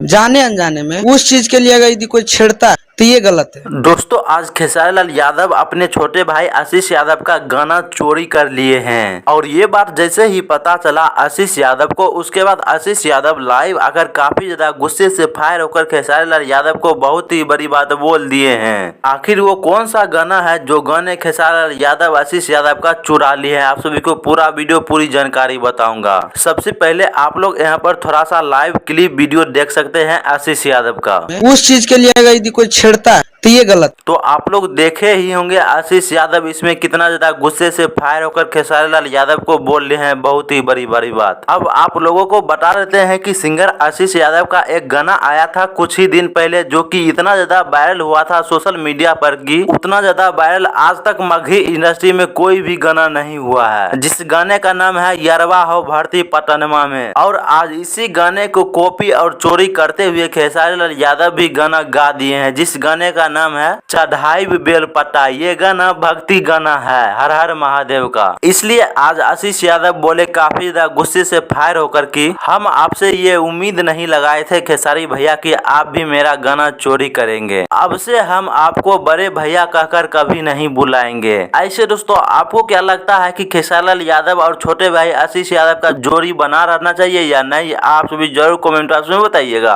जाने अनजाने में उस चीज के लिए अगर यदि कोई छेड़ता है तो ये गलत है। दोस्तों आज खेसारी लाल यादव अपने छोटे भाई आशीष यादव का गाना चोरी कर लिए हैं और ये बात जैसे ही पता चला आशीष यादव को, उसके बाद आशीष यादव लाइव आकर काफी ज्यादा गुस्से से फायर होकर खेसारी लाल यादव को बहुत ही बड़ी बात बोल दिए हैं। आखिर वो कौन सा गाना है जो गाने खेसारी लाल यादव आशीष यादव का चुरा लिए हैं, आप सभी को पूरा वीडियो पूरी जानकारी बताऊंगा। सबसे पहले आप लोग यहाँ पर थोड़ा सा लाइव क्लिप वीडियो देख सकते हैं आशीष यादव का। उस चीज के लिए अगर यदि कोई छेड़ता है तो ये गलत। तो आप लोग देखे ही होंगे आशीष यादव इसमें कितना ज्यादा गुस्से से फायर होकर खेसारी लाल यादव को बोल रहे हैं बहुत ही बड़ी बड़ी बात। अब आप लोगों को बता देते हैं कि सिंगर आशीष यादव का एक गाना आया था कुछ ही दिन पहले जो कि इतना ज्यादा वायरल हुआ था सोशल मीडिया पर कि उतना ज्यादा वायरल आज तक मगही इंडस्ट्री में कोई भी गाना नहीं हुआ है, जिस गाने का नाम है यरवा हो भर्ती पटनमा में। और आज इसी गाने को कॉपी और चोरी करते हुए खेसारी लाल यादव भी गाना गा दिए हैं, जिस गाने का नाम है चढ़ाई बेलपट्टा। ये गाना भक्ति गाना है हर हर महादेव का। इसलिए आज आशीष यादव बोले काफी ज्यादा गुस्से से फायर होकर कि हम आपसे ये उम्मीद नहीं लगाए थे खेसारी भैया कि आप भी मेरा गाना चोरी करेंगे, अब से हम आपको बड़े भैया कहकर कभी नहीं बुलाएंगे। ऐसे दोस्तों आपको क्या लगता है कि खेसारी लाल यादव और छोटे भाई आशीष यादव का जोड़ी बना रहना चाहिए या नहीं, आप सभी जरूर कमेंट बॉक्स में बताइएगा।